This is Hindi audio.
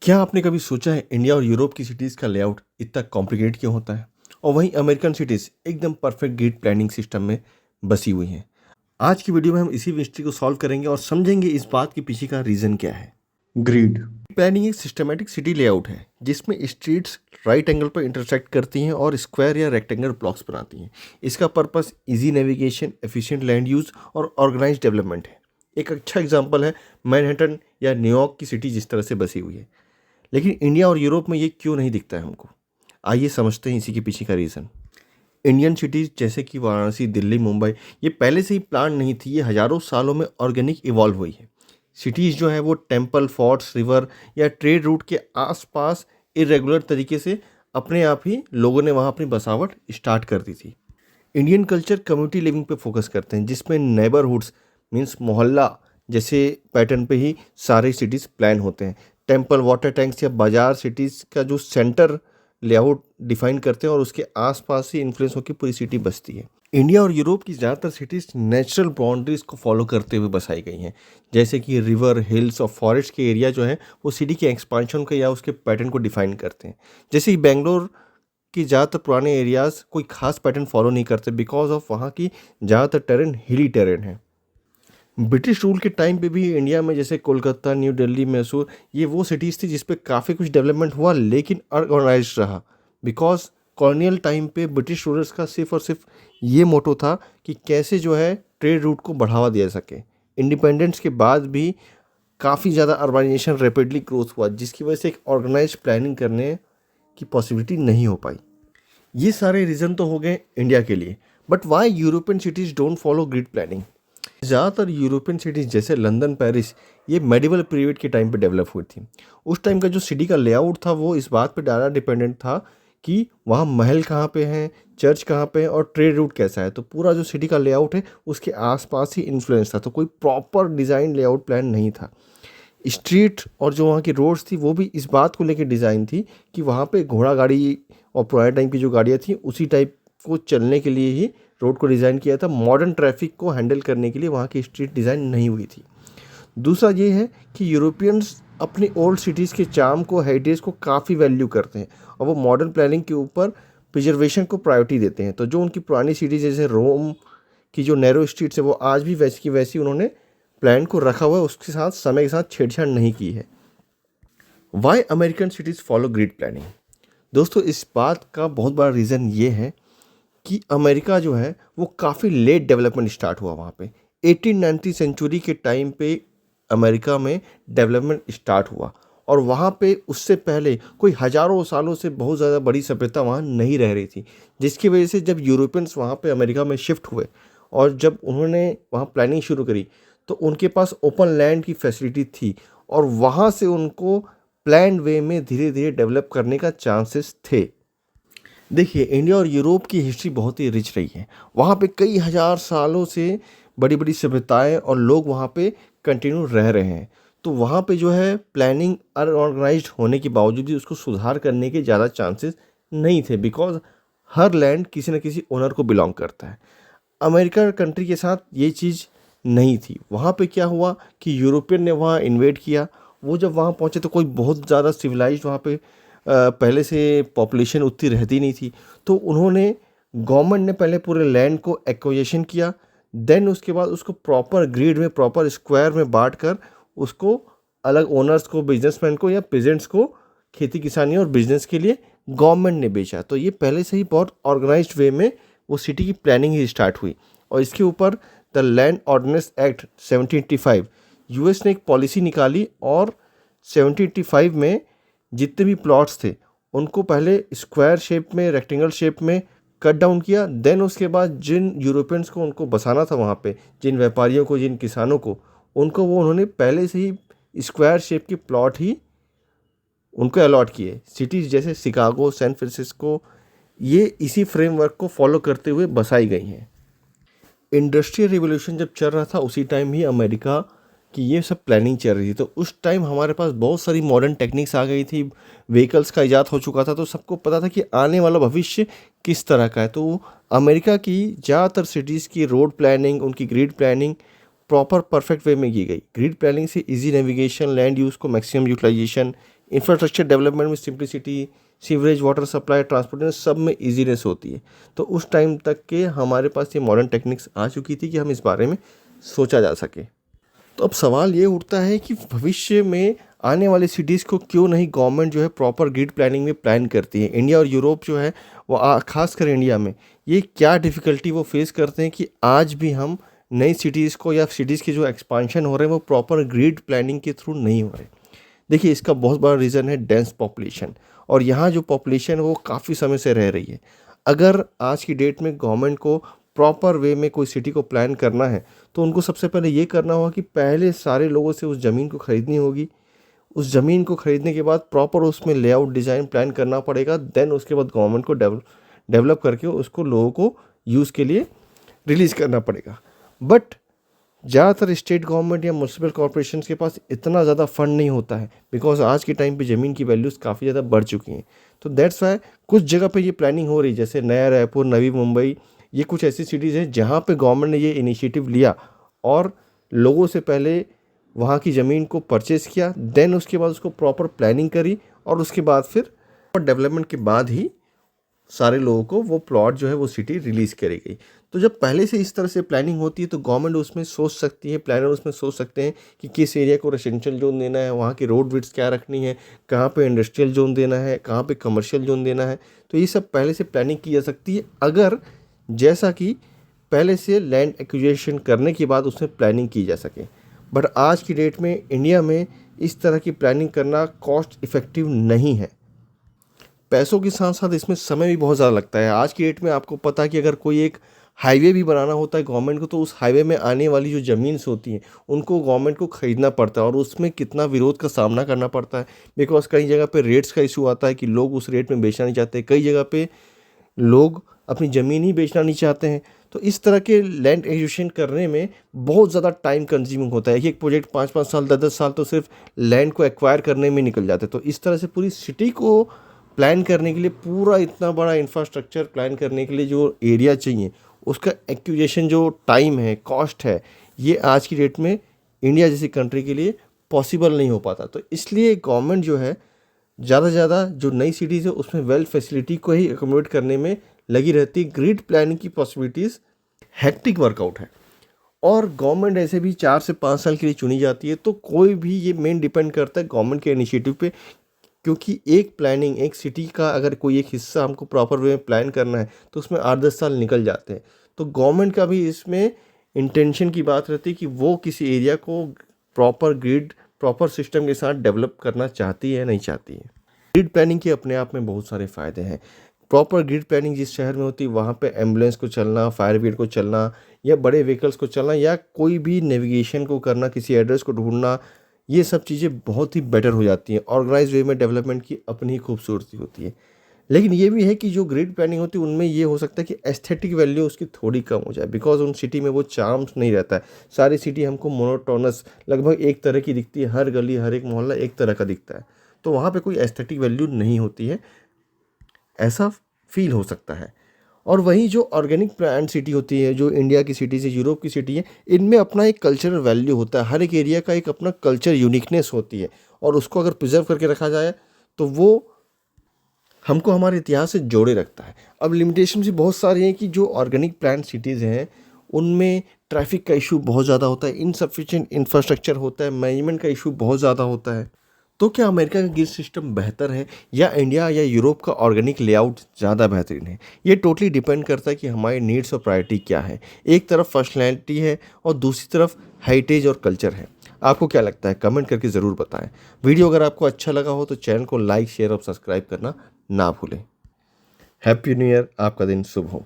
क्या आपने कभी सोचा है इंडिया और यूरोप की सिटीज़ का लेआउट इतना कॉम्प्लिकेटेड क्यों होता है और वहीं अमेरिकन सिटीज़ एकदम परफेक्ट ग्रिड प्लानिंग सिस्टम में बसी हुई हैं। आज की वीडियो में हम इसी मिस्ट्री को सॉल्व करेंगे और समझेंगे इस बात के पीछे का रीज़न क्या है। ग्रिड प्लानिंग एक सिस्टमेटिक सिटी लेआउट है जिसमें स्ट्रीट्स राइट एंगल पर इंटरसेक्ट करती हैं और स्क्वायर या रेक्टेंगल ब्लॉक्स बनाती हैं। इसका purpose easy navigation, efficient land use और ऑर्गेनाइज डेवलपमेंट है। एक अच्छा एग्जांपल है मैनहट्टन या न्यूयॉर्क की सिटी जिस तरह से बसी हुई है। लेकिन इंडिया और यूरोप में ये क्यों नहीं दिखता है हमको? आइए समझते हैं इसी के पीछे का रीज़न। इंडियन सिटीज़ जैसे कि वाराणसी, दिल्ली, मुंबई, ये पहले से ही प्लान नहीं थी, ये हज़ारों सालों में ऑर्गेनिक इवॉल्व हुई है। सिटीज़ जो है वो टेम्पल, फोर्ट्स, रिवर या ट्रेड रूट के आसपास इरेगुलर तरीके से अपने आप ही लोगों ने वहाँ अपनी बसावट स्टार्ट कर दी थी। इंडियन कल्चर कम्युनिटी लिविंग पे फोकस करते हैं जिसमें नेबरहुड्स मीन्स मोहल्ला जैसे पैटर्न पे ही सारे सिटीज़ प्लान होते हैं। टेम्पल, वाटर टैंक्स या बाजार सिटीज़ का जो सेंटर लेआउट डिफाइन करते हैं और उसके आसपास ही इन्फ्लुएंस होकर पूरी सिटी बसती है। इंडिया और यूरोप की ज़्यादातर सिटीज़ नेचुरल बाउंड्रीज को फॉलो करते हुए बसाई गई हैं, जैसे कि रिवर, हिल्स और फॉरेस्ट के एरिया जो है वो सिटी के एक्सपांशन को या उसके पैटर्न को डिफाइन करते हैं। जैसे कि बेंगलोर कि ज़्यादातर पुराने एरियाज़ कोई खास पैटर्न फॉलो नहीं करते बिकॉज ऑफ वहाँ की ज़्यादातर टेरेन हिली टेरेन है। ब्रिटिश रूल के टाइम पे भी इंडिया में जैसे कोलकाता, न्यू दिल्ली, मैसूर, ये वो सिटीज़ थी जिस पे काफ़ी कुछ डेवलपमेंट हुआ लेकिन अनऑर्गेनाइज्ड रहा। बिकॉज कॉलोनियल टाइम पे ब्रिटिश रूलर्स का सिर्फ और सिर्फ ये मोटो था कि कैसे जो है ट्रेड रूट को बढ़ावा दिया सके। इंडिपेंडेंस के बाद भी काफ़ी ज़्यादा अर्बनाइजेशन रैपिडली ग्रोथ हुआ जिसकी वजह से एक ऑर्गेनाइज प्लानिंग करने की पॉसिबिलिटी नहीं हो पाई। ये सारे रीज़न तो हो गए इंडिया के लिए, but why European cities don't follow grid planning? ज़्यादातर यूरोपियन सिटीज़ जैसे लंदन, पेरिस, ये मेडिवल पीरियड के टाइम पे डेवलप हुई थी। उस टाइम का जो सिटी का लेआउट था वो इस बात पे ज़्यादा डिपेंडेंट था कि वहाँ महल कहाँ पे हैं, चर्च कहाँ पे है और ट्रेड रूट कैसा है। तो पूरा जो सिटी का लेआउट है उसके आसपास ही इन्फ्लुएंस था, तो कोई प्रॉपर डिज़ाइन लेआउट प्लान नहीं था। स्ट्रीट और जो वहाँ की रोड्स थी वो भी इस बात को लेकर डिज़ाइन थी कि वहाँ पे घोड़ा गाड़ी और पुराने टाइम की जो गाड़ियाँ थी उसी टाइप को चलने के लिए ही रोड को डिज़ाइन किया था। मॉडर्न ट्रैफिक को हैंडल करने के लिए वहाँ की स्ट्रीट डिज़ाइन नहीं हुई थी। दूसरा ये है कि यूरोपियंस अपनी ओल्ड सिटीज़ के चार्म को, हेरिटेज को काफ़ी वैल्यू करते हैं और वो मॉडर्न प्लानिंग के ऊपर प्रिजर्वेशन को प्रायोरिटी देते हैं। तो जो उनकी पुरानी सिटीज़ जैसे रोम की जो नैरो स्ट्रीट्स है वो आज भी वैसी की वैसी उन्होंने प्लान को रखा हुआ है, उसके साथ समय के साथ छेड़छाड़ नहीं की है। Why American cities follow grid planning? दोस्तों इस बात का बहुत बड़ा रीज़न ये है कि अमेरिका जो है वो काफ़ी लेट डेवलपमेंट स्टार्ट हुआ वहाँ पे। 1890 सेंचुरी के टाइम पे अमेरिका में डेवलपमेंट स्टार्ट हुआ और वहाँ पे उससे पहले कोई हज़ारों सालों से बहुत ज़्यादा बड़ी सभ्यता वहाँ नहीं रह रही थी, जिसकी वजह से जब यूरोपियंस वहाँ पे अमेरिका में शिफ्ट हुए और जब उन्होंने वहाँ प्लानिंग शुरू करी तो उनके पास ओपन लैंड की फैसिलिटी थी और वहाँ से उनको प्लान्ड वे में धीरे धीरे डेवलप करने का चांसेस थे। देखिए इंडिया और यूरोप की हिस्ट्री बहुत ही रिच रही है। वहाँ पे कई हज़ार सालों से बड़ी बड़ी सभ्यताएं और लोग वहाँ पे कंटिन्यू रह रहे हैं। तो वहाँ पे जो है प्लानिंग अनऑर्गेनाइज्ड होने के बावजूद भी उसको सुधार करने के ज़्यादा चांसेस नहीं थे बिकॉज हर लैंड किसी न किसी ओनर को बिलोंग करता है। अमेरिका कंट्री के साथ ये चीज़ नहीं थी। वहाँ पे क्या हुआ कि यूरोपियन ने वहाँ इन्वेड किया। वो जब वहाँ पहुँचे तो कोई बहुत ज़्यादा सिविलाइज्ड वहाँ पे पहले से पॉपुलेशन उतनी रहती नहीं थी। तो उन्होंने गवर्नमेंट ने पहले पूरे लैंड को एक्विजिशन किया, देन उसके बाद उसको प्रॉपर ग्रिड में, प्रॉपर स्क्वायर में बांट कर उसको अलग ओनर्स को, बिजनेसमैन को या पेजेंट्स को खेती किसानी और बिजनेस के लिए गवर्नमेंट ने बेचा। तो ये पहले से ही बहुत ऑर्गेनाइज्ड वे में वो सिटी की प्लानिंग ही स्टार्ट हुई और इसके ऊपर the land ordinance act 1785 US ने एक पॉलिसी निकाली और 1785 में जितने भी प्लॉट्स थे उनको पहले स्क्वायर शेप में, रेक्टेंगल शेप में कट डाउन किया। देन उसके बाद जिन यूरोपियंस को उनको बसाना था वहाँ पे, जिन व्यापारियों को, जिन किसानों को, उनको वो उन्होंने पहले से ही स्क्वायर शेप की प्लॉट ही उनको अलॉट किए। सिटीज़ जैसे शिकागो, सैन फ्रांसिस्को, ये इसी फ्रेमवर्क को फॉलो करते हुए बसाई गई हैं। इंडस्ट्रियल रिवोल्यूशन जब चल रहा था उसी टाइम ही अमेरिका की ये सब प्लानिंग चल रही थी। तो उस टाइम हमारे पास बहुत सारी मॉडर्न टेक्निक्स आ गई थी, व्हीकल्स का इजाद हो चुका था, तो सबको पता था कि आने वाला भविष्य किस तरह का है। तो अमेरिका की ज़्यादातर सिटीज़ की रोड प्लानिंग, उनकी grid planning proper perfect way में की गई। ग्रिड प्लानिंग से इजी नेविगेशन, लैंड यूज़ को मैक्सिमम यूटिलाइजेशन, इंफ्रास्ट्रक्चर डेवलपमेंट में simplicity, sewerage, water supply, transportation सब में ईजीनेस होती है। तो उस टाइम तक के हमारे पास ये मॉडर्न टेक्निक्स आ चुकी थी कि हम इस बारे में सोचा जा सके। तो अब सवाल ये उठता है कि भविष्य में आने वाली सिटीज़ को क्यों नहीं गवर्नमेंट जो है प्रॉपर ग्रिड प्लानिंग में प्लान करती है। इंडिया और यूरोप जो है वो खासकर इंडिया में ये क्या डिफ़िकल्टी वो फेस करते हैं कि आज भी हम नई सिटीज़ को या सिटीज़ के जो एक्सपांशन हो रहे हैं वो प्रॉपर ग्रिड प्लानिंग के थ्रू नहीं हो रहे। देखिए, इसका बहुत बड़ा रीज़न है डेंस पॉपुलेशन, और यहाँ जो पॉपुलेशन है वो काफ़ी समय से रह रही है। अगर आज की डेट में गवर्नमेंट को प्रॉपर वे में कोई सिटी को प्लान करना है तो उनको सबसे पहले ये करना होगा कि पहले सारे लोगों से उस ज़मीन को ख़रीदनी होगी। उस ज़मीन को ख़रीदने के बाद प्रॉपर उसमें लेआउट डिज़ाइन प्लान करना पड़ेगा। देन उसके बाद गवर्नमेंट को डेवलप करके उसको लोगों को यूज़ के लिए रिलीज़ करना पड़ेगा। बट ज़्यादातर स्टेट गवर्नमेंट या म्यूनसिपल कॉरपोरेशन के पास इतना ज़्यादा फंड नहीं होता है, बिकॉज आज के टाइम पे ज़मीन की वैल्यूज़ काफ़ी ज़्यादा बढ़ चुकी हैं। तो दैट्स वाई कुछ जगह पे ये प्लानिंग हो रही है, जैसे नया रायपुर, नवी मुंबई, ये कुछ ऐसी सिटीज़ हैं जहाँ पे गवर्नमेंट ने ये इनिशिएटिव लिया और लोगों से पहले वहाँ की ज़मीन को परचेज़ किया, देन उसके बाद उसको प्रॉपर प्लानिंग करी, और उसके बाद फिर डेवलपमेंट के बाद ही सारे लोगों को वो प्लॉट जो है वो सिटी रिलीज़ करी गई। तो जब पहले से इस तरह से प्लानिंग होती है तो गवर्नमेंट उसमें सोच सकती है, प्लानर उसमें सोच सकते हैं कि किस एरिया को रेसिडेंशियल जोन देना है, वहाँ की रोड विड्थ क्या रखनी है, कहाँ पे इंडस्ट्रियल जोन देना है, कहाँ पे कमर्शियल जोन देना है। तो ये सब पहले से प्लानिंग की जा सकती है, अगर जैसा कि पहले से लैंड एक्विजिशन करने के बाद उसमें प्लानिंग की जा सके। बट आज की डेट में इंडिया में इस तरह की प्लानिंग करना कॉस्ट इफ़ेक्टिव नहीं है। पैसों के साथ साथ इसमें समय भी बहुत ज़्यादा लगता है। आज की डेट में आपको पता है कि अगर कोई एक हाईवे भी बनाना होता है गवर्नमेंट को, तो उस हाईवे में आने वाली जो ज़मीन होती हैं उनको गवर्नमेंट को ख़रीदना पड़ता है, और उसमें कितना विरोध का सामना करना पड़ता है। बिकॉज कई जगह पे रेट्स का इशू आता है कि लोग उस रेट में बेचना नहीं चाहते, कई जगह पे लोग अपनी ज़मीन ही बेचना नहीं चाहते हैं। तो इस तरह के लैंड एक्विजिशन करने में बहुत ज़्यादा टाइम कंज्यूमिंग होता है। एक प्रोजेक्ट 5-5 साल, 10-10 साल तो सिर्फ लैंड को एक्वायर करने में निकल जाते हैं। तो इस तरह से पूरी सिटी को प्लान करने के लिए, पूरा इतना बड़ा इंफ्रास्ट्रक्चर प्लान करने के लिए जो एरिया चाहिए, उसका एक्विजिशन जो टाइम है, कॉस्ट है, ये आज की डेट में इंडिया जैसी कंट्री के लिए पॉसिबल नहीं हो पाता। तो इसलिए गवर्नमेंट जो है ज़्यादा से ज़्यादा जो नई सिटीज़ है उसमें वेल फैसिलिटी को ही एकोमोडेट करने में लगी रहती है। ग्रिड प्लानिंग की पॉसिबिलिटीज़ हेक्टिक वर्कआउट है, और गवर्नमेंट ऐसे भी 4 से 5 साल के लिए चुनी जाती है। तो कोई भी ये मेन डिपेंड करता है गवर्नमेंट के इनिशिएटिव पे, क्योंकि एक प्लानिंग, एक सिटी का अगर कोई एक हिस्सा हमको प्रॉपर वे में प्लान करना है तो उसमें 8-10 साल निकल जाते हैं। तो गवर्नमेंट का भी इसमें इंटेंशन की बात रहती है कि वो किसी एरिया को प्रॉपर ग्रिड, प्रॉपर सिस्टम के साथ डेवलप करना चाहती है, नहीं चाहती है। ग्रिड प्लानिंग के अपने आप में बहुत सारे फ़ायदे हैं। प्रॉपर ग्रिड प्लानिंग जिस शहर में होती है वहाँ पे एम्बुलेंस को चलना, फायर ब्रिगेड को चलना, या बड़े व्हीकल्स को चलना, या कोई भी नेविगेशन को करना, किसी एड्रेस को ढूंढना, ये सब चीज़ें बहुत ही बेटर हो जाती हैं। ऑर्गेनाइज वे में डेवलपमेंट की अपनी ही खूबसूरती होती है। लेकिन ये भी है कि जो ग्रिड प्लानिंग होती है उनमें ये हो सकता है कि एस्थेटिक वैल्यू उसकी थोड़ी कम हो जाए, बिकॉज उन सिटी में वो चार्म्स नहीं रहता है। सारी सिटी हमको मोनोटोनस, लगभग एक तरह की दिखती है, हर गली, हर एक मोहल्ला एक तरह का दिखता है। तो वहाँ पे कोई एस्थेटिक वैल्यू नहीं होती है, ऐसा फील हो सकता है। और वहीं जो ऑर्गेनिक प्लान सिटी होती है, जो इंडिया की सिटी से यूरोप की सिटी है, इनमें अपना एक कल्चरल वैल्यू होता है। हर एक एरिया का एक अपना कल्चर यूनिकनेस होती है, और उसको अगर प्रिजर्व करके रखा जाए तो वो हमको हमारे इतिहास से जोड़े रखता है। अब लिमिटेशन भी बहुत सारी हैं कि जो ऑर्गेनिक प्लान सिटीज़ हैं उनमें ट्रैफिक का इशू बहुत ज़्यादा होता है, इनसफिशिएंट इंफ्रास्ट्रक्चर होता है, मैनेजमेंट का इशू बहुत ज़्यादा होता है। तो क्या अमेरिका का ग्रिड सिस्टम बेहतर है या इंडिया या यूरोप का ऑर्गेनिक लेआउट ज़्यादा बेहतरीन है? ये टोटली डिपेंड करता है कि हमारी नीड्स और प्रायोरिटी क्या है। एक तरफ फंक्शनैलिटी है और दूसरी तरफ हेरिटेज और कल्चर है। आपको क्या लगता है? कमेंट करके ज़रूर बताएं। वीडियो अगर आपको अच्छा लगा हो तो चैनल को लाइक, शेयर और सब्सक्राइब करना ना भूलें। हैप्पी न्यू ईयर, आपका दिन शुभ हो।